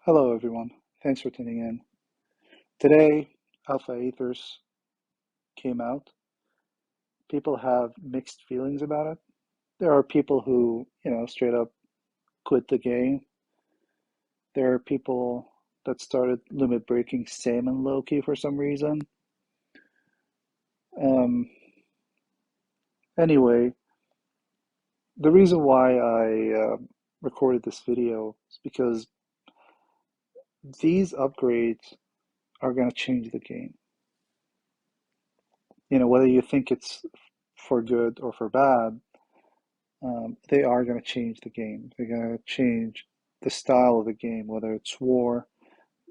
Hello, everyone. Thanks for tuning in. Today, Alpha Aethers came out. People have mixed feelings about it. There are people who, straight up quit the game. There are people that started limit breaking Salmon Loki for some reason. Um, anyway, the reason why I recorded this video is because these upgrades are going to change the game. Whether you think it's for good or for bad, they are going to change the game. They're going to change the style of the game, whether it's war,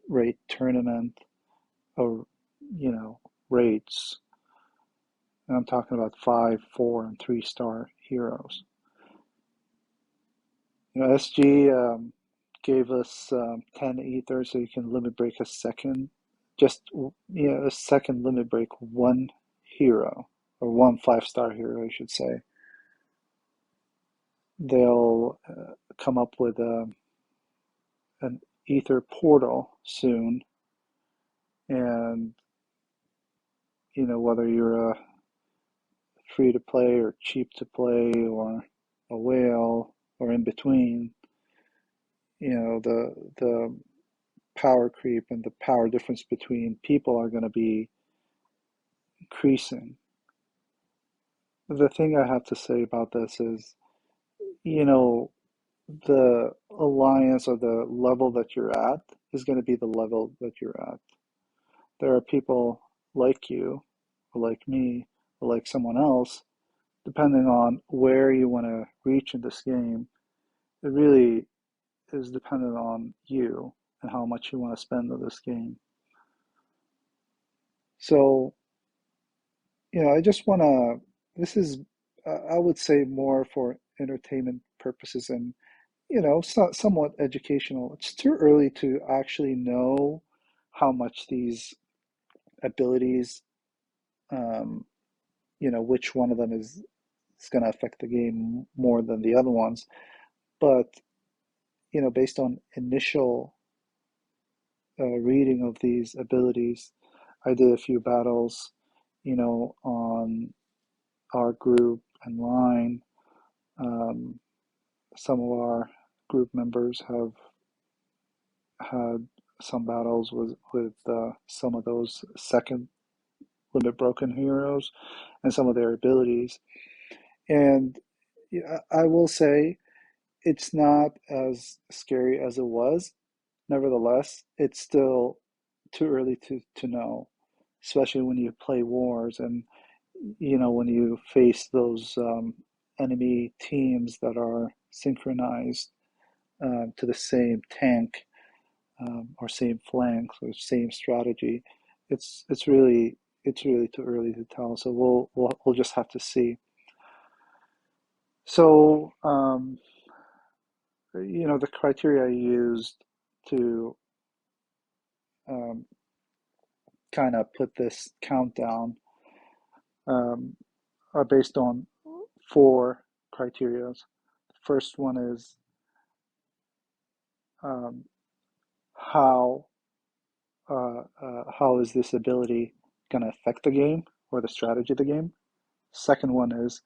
rate tournament, or, rates. And I'm talking about 5, 4, and 3-star heroes. SG gave us 10 ether so you can limit break a second. Just, a second limit break one hero, or one 5-star hero, I should say. They'll come up with an ether portal soon, and whether you're a free to play or cheap to play or a whale or in between, the power creep and the power difference between people are going to be increasing. The thing I have to say about this is, you know the alliance or the level that you're at is going to be the level that you're at. There are people like you, or like me, or like someone else, depending on where you want to reach in this game. It really is dependent on you and how much you want to spend on this game. So, I just want to, this is, I would say, more for entertainment purposes and, somewhat educational. It's too early to actually know how much these abilities, um, which one of them is going to affect the game more than the other ones. But, based on initial reading of these abilities, I did a few battles, on our group and line. Um, some of our group members have had some battles with some of those second limit broken heroes and some of their abilities. And yeah, I will say it's not as scary as it was. Nevertheless, it's still too early to know, especially when you play wars and when you face those enemy teams that are synchronized to the same tank, or same flanks or same strategy. It's really too early to tell. So we'll just have to see. So the criteria I used to um, kind of put this countdown um, are based on 4 criteria. The first one is um, how how is this ability going to affect the game or the strategy of the game. Second one is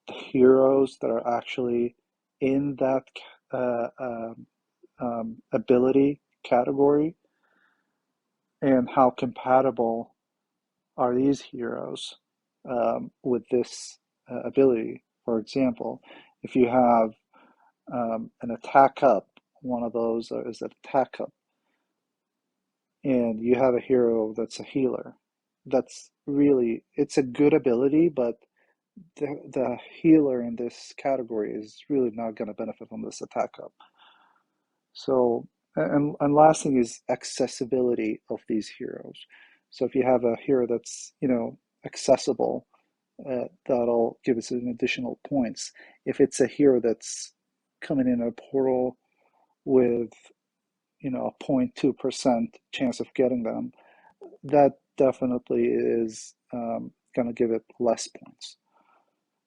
the heroes that are actually in that ability category, and how compatible are these heroes with this ability. For example, if you have an attack up, one of those is an attack up, and you have a hero that's a healer. It's a good ability, but the healer in this category is really not going to benefit from this attack up. So, and last thing is accessibility of these heroes. So if you have a hero that's, accessible, that'll give us an additional points. If it's a hero that's coming in a portal with, a 0.2% chance of getting them, that definitely is going to give it less points.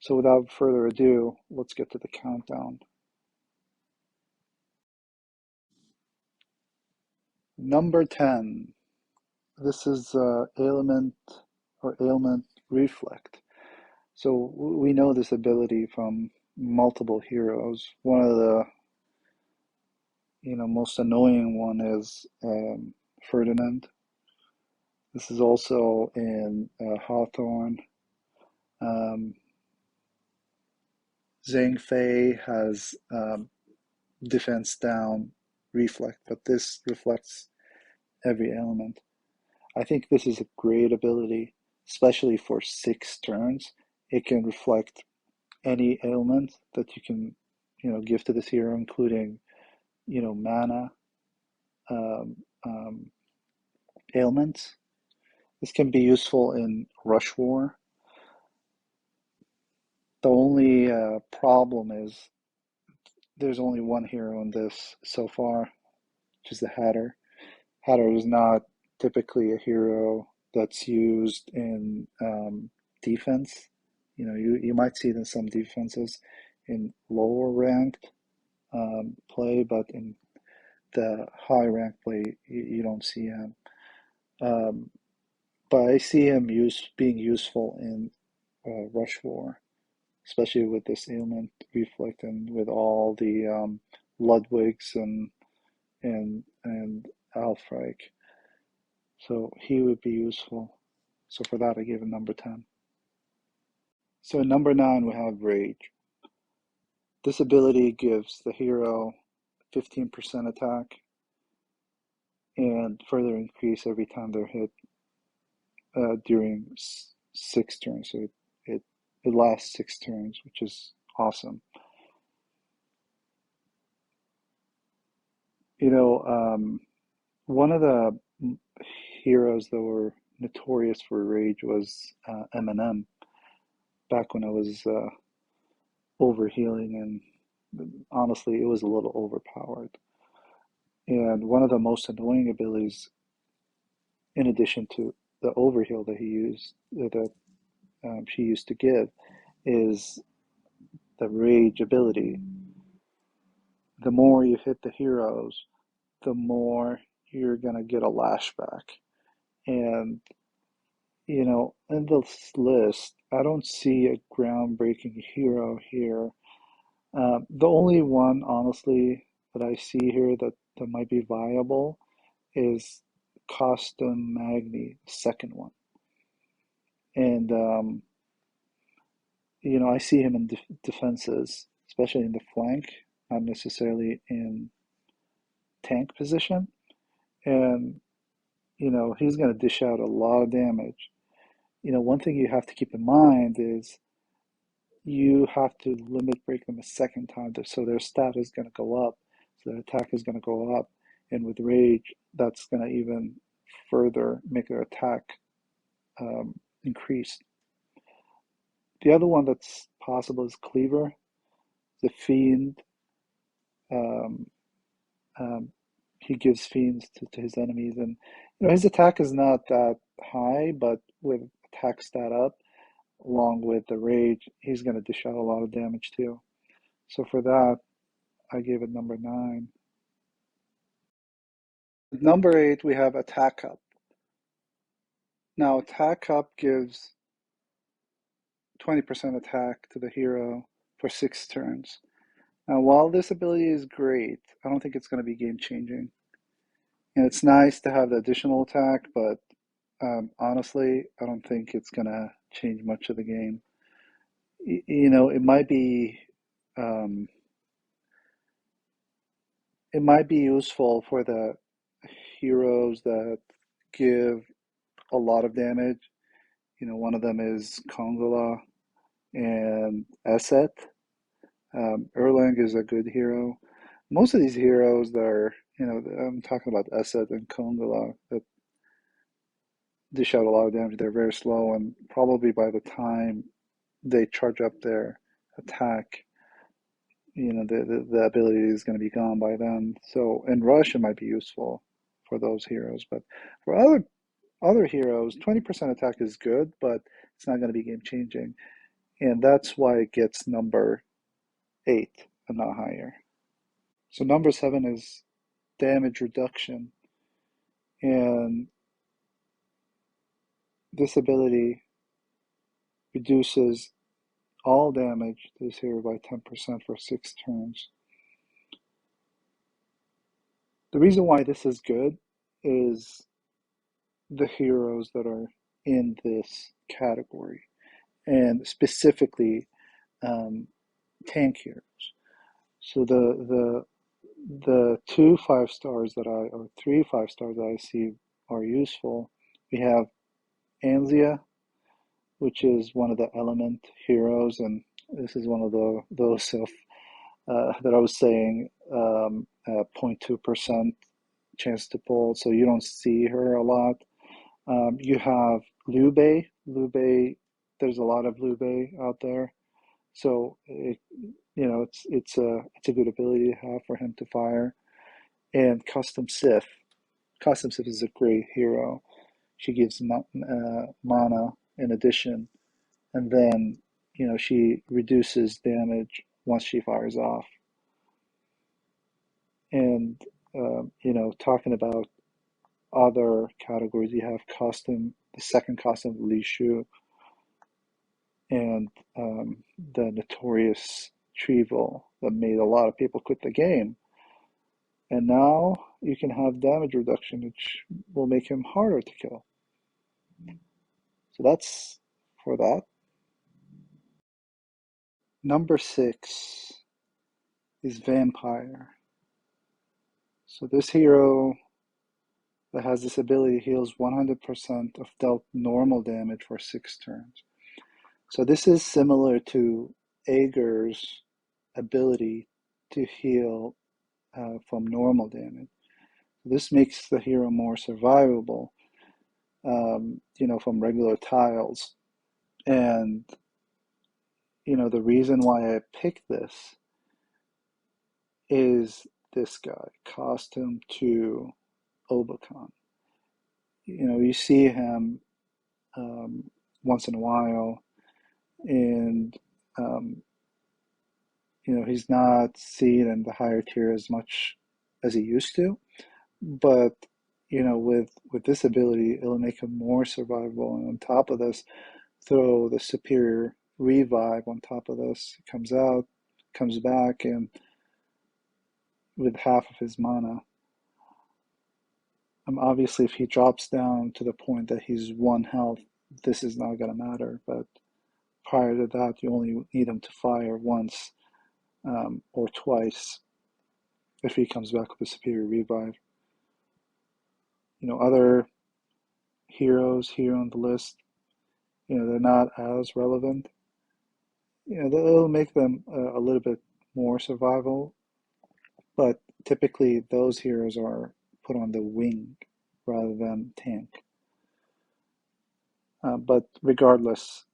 So without further ado, let's get to the countdown. Number 10. This is ailment or ailment reflect. So we know this ability from multiple heroes. One of the most annoying one is Ferdinand. This is also in Hawthorne. Um, Zhang Fei has defense down reflect, but this reflects every element. I think this is a great ability, especially for 6 turns. It can reflect any ailment that you can, give to this hero, including, mana um, um, ailments. This can be useful in Rush War. The only problem is there's only one hero in this so far, which is the Hatter. Hatter is not typically a hero that's used in defense. You might see it in some defenses in lower ranked play, but in the high ranked play, you don't see him. Um, but I see him being useful in Rush War, especially with this ailment reflect and with all the Ludwigs and Alfreich. So he would be useful. So for that, I gave him number 10. So in number 9, we have Rage. This ability gives the hero 15% attack and further increase every time they're hit during 6 turns. So it lasts 6 turns, which is awesome. One of the heroes that were notorious for rage was Eminem back when I was overhealing, and honestly, it was a little overpowered. And one of the most annoying abilities, in addition to the overheal that she used to give, is the rage ability. The more you hit the heroes, the more you're gonna get a lashback. And in this list, I don't see a groundbreaking hero here. The only one, honestly, that I see here that might be viable is Custom Magni, the second one. And, I see him in defenses, especially in the flank, not necessarily in tank position. And, he's going to dish out a lot of damage. One thing you have to keep in mind is you have to limit break them a second time, so their stat is going to go up, so their attack is going to go up, and with rage, that's going to even further make their attack increase. The other one that's possible is Cleaver, the Fiend. Um, um, he gives fiends to his enemies, and his attack is not that high, but with attack stat up, along with the rage, he's going to dish out a lot of damage too. So for that, I gave it number 9. Number 8, we have Attack Up. Now, Attack Up gives 20% attack to the hero for 6 turns. Now, while this ability is great, I don't think it's going to be game changing. And it's nice to have the additional attack, but honestly, I don't think it's going to change much of the game. Um, it might be useful for the heroes that give a lot of damage. One of them is Kongola and Esset. Erlang is a good hero. Most of these heroes that are, I'm talking about Esset and Kongola, that dish out a lot of damage. They're very slow, and probably by the time they charge up their attack, the ability is going to be gone by then. So in Rush, it might be useful for those heroes, but for other heroes, 20% attack is good, but it's not going to be game changing, and that's why it gets number 8 and not higher. So number 7 is damage reduction. And this ability reduces all damage to this hero by 10% for 6 turns. The reason why this is good is the heroes that are in this category, and specifically tank heroes. So the 2 5-stars that or 3 5-stars that I see are useful. We have Anzia, which is one of the element heroes, and this is one of those of that I was saying, 0.2% chance to pull, so you don't see her a lot. You have Liu Bei. There's a lot of Liu Bei out there, so it's a good ability to have for him to fire. And Custom Sith. Custom Sith is a great hero. She gives mana in addition, and then she reduces damage once she fires off. And talking about other categories, you have the second costume of Li Shu, and the notorious Trevel that made a lot of people quit the game. And now you can have damage reduction, which will make him harder to kill. So that's for that. Number 6 is Vampire. So this hero that has this ability heals 100% of dealt normal damage for 6 turns. So this is similar to Aeger's ability to heal from normal damage. This makes the hero more survivable, from regular tiles. And, the reason why I picked this is this guy, Costume to Obakan. You see him once in a while, and he's not seen in the higher tier as much as he used to, but with this ability, it'll make him more survivable. And on top of this, throw the superior revive on top of this. He comes out, comes back, and with half of his mana. Obviously, if he drops down to the point that he's 1 health, this is not going to matter. But prior to that, you only need him to fire once or twice if he comes back with a superior revive. Other heroes here on the list, they're not as relevant. They'll make them a little bit more survival, but typically those heroes are put on the wing rather than tank. But regardless,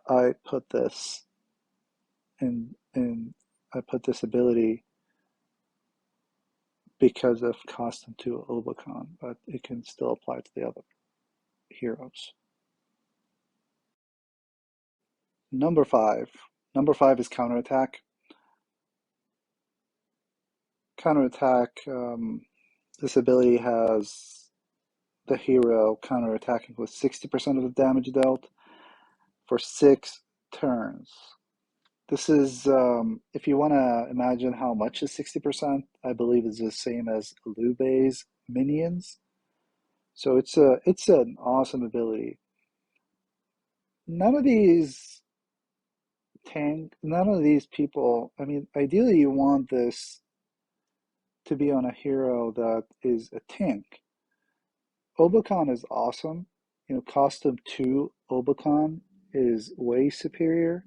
I put this in I put this ability because of Costume to Obakan, but it can still apply to the other heroes. Number 5. Number 5 is Counterattack. Counterattack, this ability has the hero counterattacking with 60% of the damage dealt for 6 turns. This is, if you want to imagine how much is 60%, I believe is the same as Liu Bei's minions. So it's an awesome ability. None of these none of these people, I mean, ideally you want this to be on a hero that is a tank. Obakan is awesome. Costume to Obakan is way superior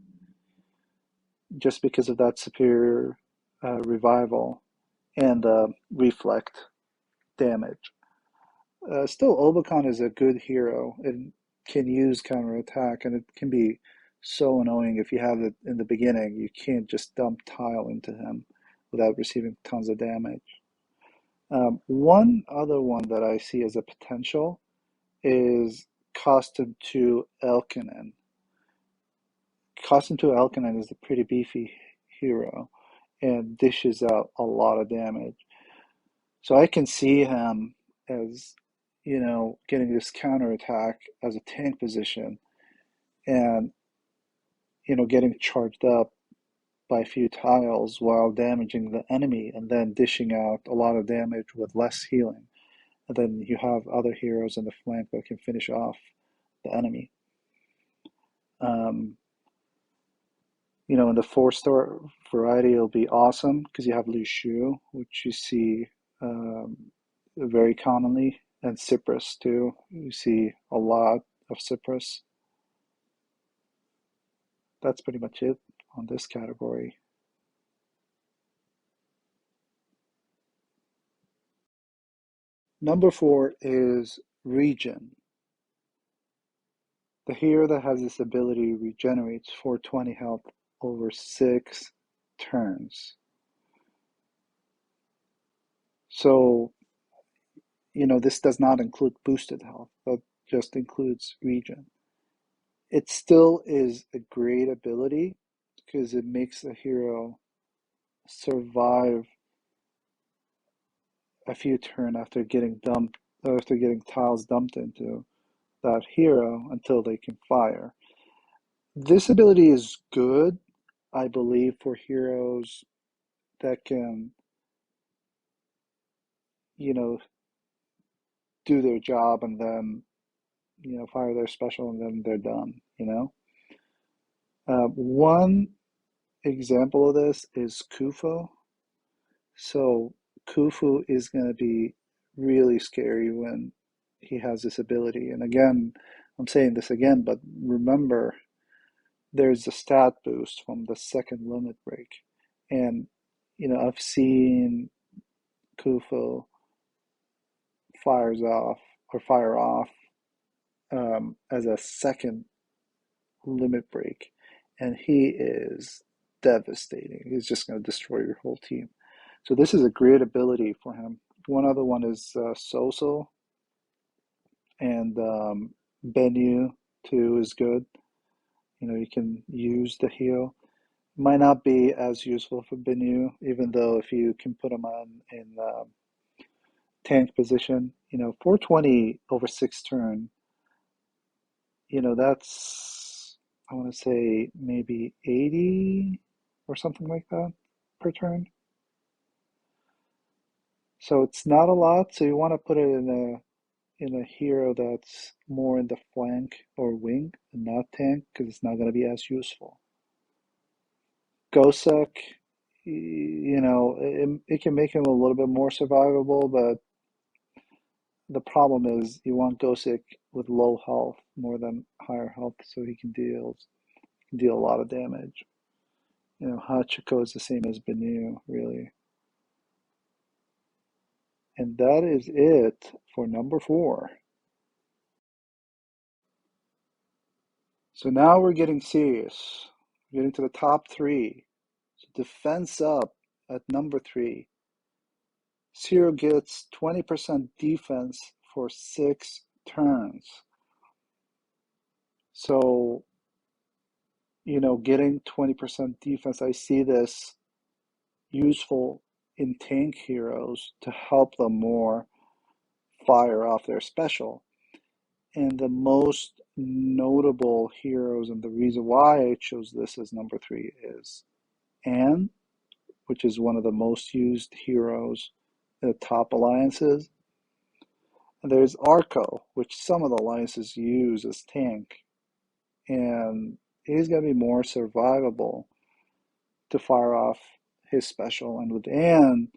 just because of that superior revival and reflect damage. Still, Obakan is a good hero and can use counterattack, and it can be so annoying if you have it in the beginning. You can't just dump tile into him without receiving tons of damage. One other one that I see as a potential is Costume to Elkinen. Costume to Elkinen is a pretty beefy hero and dishes out a lot of damage. So I can see him as, getting this counterattack as a tank position and, getting charged up by a few tiles while damaging the enemy and then dishing out a lot of damage with less healing. And then you have other heroes in the flank that can finish off the enemy. Um, in the 4-star variety, it'll be awesome because you have Lu Shu, which you see um, very commonly, and Cypress too. You see a lot of Cypress. That's pretty much it on this category. Number 4 is Regen. The hero that has this ability regenerates 420 health over 6 turns. So, this does not include boosted health, that just includes regen. It still is a great ability because it makes the hero survive a few turns after getting tiles dumped into that hero until they can fire. This ability is good, I believe, for heroes that can, you know, do their job and then, fire their special and then they're done. One example of this is Kufo. So Khufu is going to be really scary when he has this ability. And again, I'm saying this again, but remember, there's a stat boost from the second limit break. And, I've seen Khufu fire off as a second limit break. And he is devastating. He's just going to destroy your whole team. So this is a great ability for him. One other one is Soso, and Benyu too is good. You can use the heal. Might not be as useful for Benyu, even though if you can put him on in tank position, 420 over 6 turn, that's, I want to say maybe 80 or something like that per turn. So it's not a lot. So you want to put it in a hero that's more in the flank or wing and not tank because it's not going to be as useful. Gosek, it can make him a little bit more survivable, but the problem is you want Gosek with low health more than higher health so he can deal a lot of damage. Hachiko is the same as Benu, really. And that is it for number 4. So now we're getting serious. We're getting to the top 3. So defense up at number 3. Zero gets 20% defense for 6 turns. So, getting 20% defense, I see this useful in tank heroes to help them more fire off their special. And the most notable heroes, and the reason why I chose this as number 3 is Anne, which is one of the most used heroes in the top alliances. And there's Arco, which some of the alliances use as tank. And he's going to be more survivable to fire off his special. And with Anne,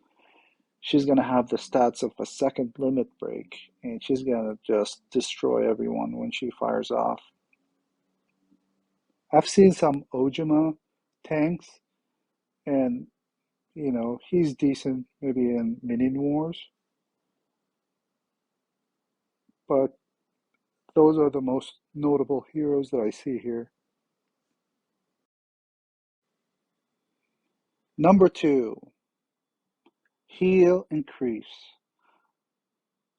she's going to have the stats of a second limit break. And she's going to just destroy everyone when she fires off. I've seen some Ojima tanks, and he's decent maybe in minion wars, but those are the most notable heroes that I see here. Number 2, heal increase.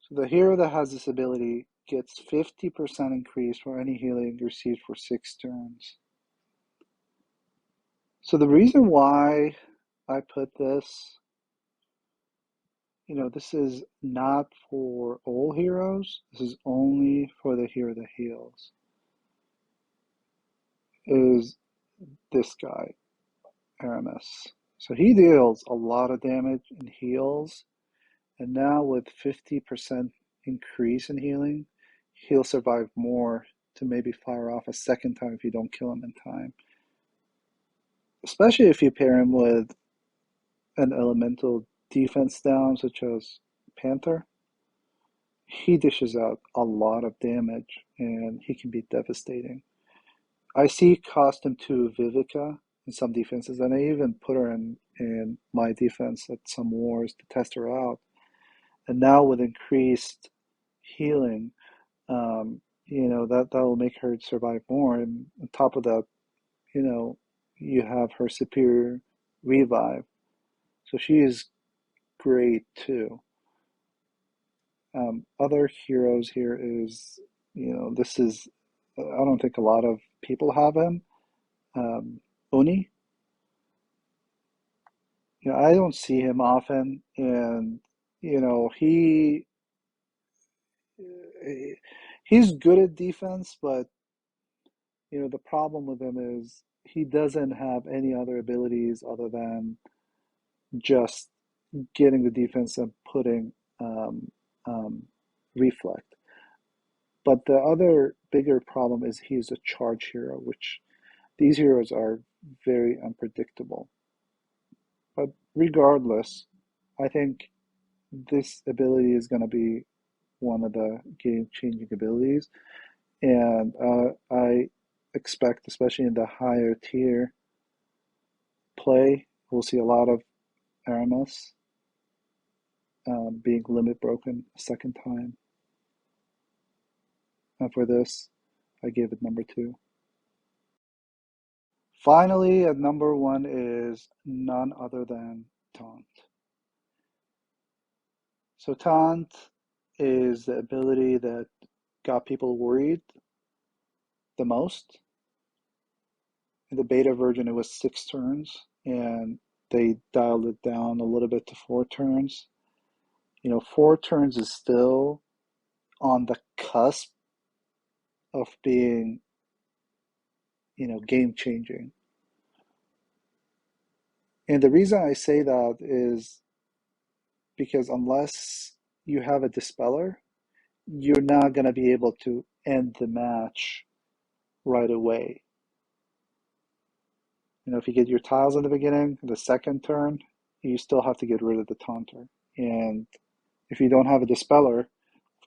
So the hero that has this ability gets 50% increase for any healing received for 6 turns. So the reason why I put this, this is not for all heroes. This is only for the hero that heals. Is this guy, Aramis. So he deals a lot of damage and heals. And now with 50% increase in healing, he'll survive more to maybe fire off a second time if you don't kill him in time. Especially if you pair him with an elemental defense down, such as Panther. He dishes out a lot of damage and he can be devastating. I see cost him to Vivica in some defenses, and I even put her in my defense at some wars to test her out. And now with increased healing, that will make her survive more. And on top of that, you know, you have her superior revive. So she is great too. Other heroes here is, this is, I don't think a lot of people have him. Oni, I don't see him often, and you know, he's good at defense, but the problem with him is he doesn't have any other abilities other than just getting the defense and putting um, um, reflect. But the other bigger problem is he's a charge hero, which these heroes are very unpredictable. But regardless, I think this ability is going to be one of the game-changing abilities, and I expect, especially in the higher tier play, we'll see a lot of Aramis being limit broken a second time. And for this, I gave it number 2. Finally, at number 1 is none other than Taunt. So Taunt is the ability that got people worried the most. In the beta version, it was 6 turns, and they dialed it down a little bit to 4 turns. 4 turns is still on the cusp of being, game changing. And the reason I say that is because unless you have a dispeller, you're not going to be able to end the match right away. If you get your tiles in the beginning, the second turn, you still have to get rid of the taunter. And if you don't have a dispeller,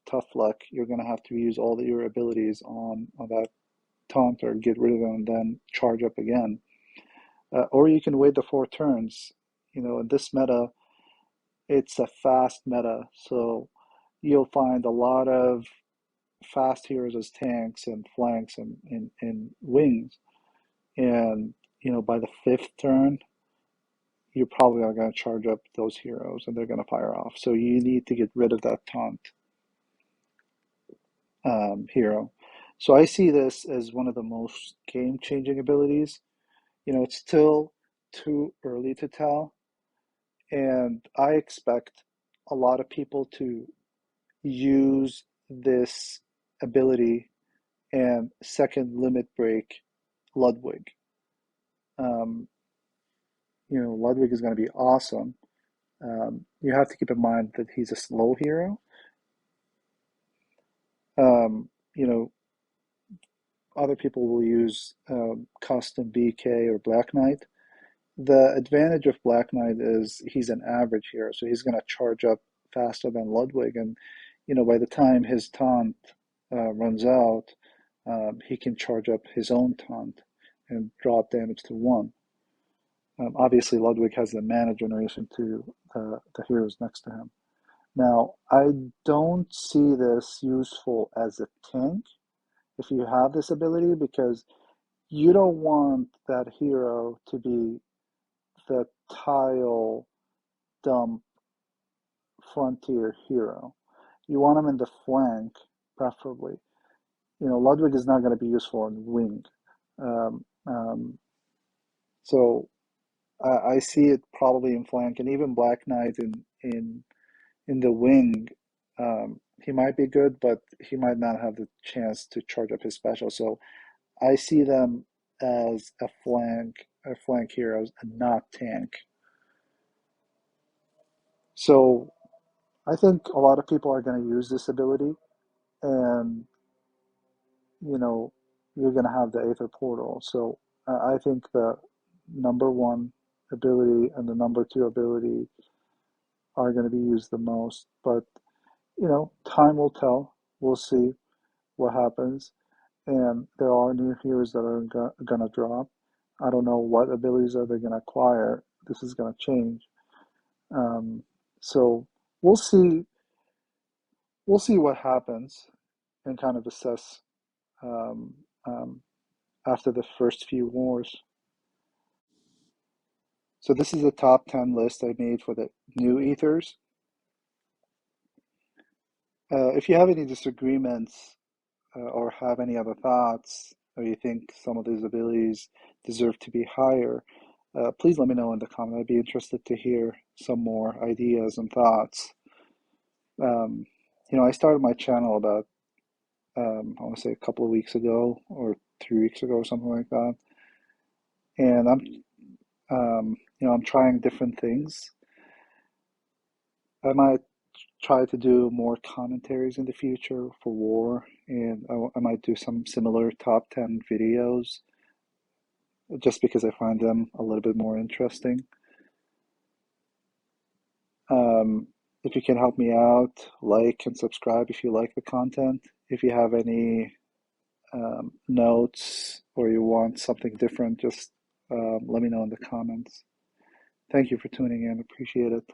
tough luck, you're going to have to use all your abilities on that taunter, get rid of them, and then charge up again. Or you can wait the 4 turns. In this meta, it's a fast meta, so you'll find a lot of fast heroes as tanks and flanks and wings. And, by the 5th turn, you probably are going to charge up those heroes and they're going to fire off. So you need to get rid of that taunt hero. So I see this as one of the most game-changing abilities. It's still too early to tell, and I expect a lot of people to use this ability and second limit break Ludwig. Um, Ludwig is going to be awesome. You have to keep in mind that he's a slow hero. Um, you know, Other people will use custom BK or Black Knight. The advantage of Black Knight is he's an average hero, so he's going to charge up faster than Ludwig, and by the time his taunt runs out, he can charge up his own taunt and drop damage to 1. Obviously, Ludwig has the mana generation to the heroes next to him. Now, I don't see this useful as a tank if you have this ability, because you don't want that hero to be the tile dump frontier hero. You want him in the flank, preferably. Ludwig is not going to be useful in wing. Um, um, so I see it probably in flank, and even Black Knight in the wing, he might be good, but he might not have the chance to charge up his special. So I see them as a flank heroes, and not tank. So I think a lot of people are going to use this ability, and you know, you're going to have the Aether Portal. So I think the number one ability and the number two ability are going to be used the most. But, time will tell. We'll see what happens. And there are new heroes that are going to drop. I don't know what abilities are they going to acquire. This is going to change. Um, so we'll see. We'll see what happens and kind of assess um, um, after the first few wars. So this is a top 10 list I made for the new ethers. If you have any disagreements or have any other thoughts, or you think some of these abilities deserve to be higher, please let me know in the comment. I'd be interested to hear some more ideas and thoughts. Um, I started my channel about, I want to say a couple of weeks ago or 3 weeks ago or something like that. And I'm trying different things. I might try to do more commentaries in the future for war, and I might do some similar top 10 videos just because I find them a little bit more interesting. Um, if you can help me out, like and subscribe if you like the content. If you have any notes or you want something different, just let me know in the comments. Thank you for tuning in. Appreciate it.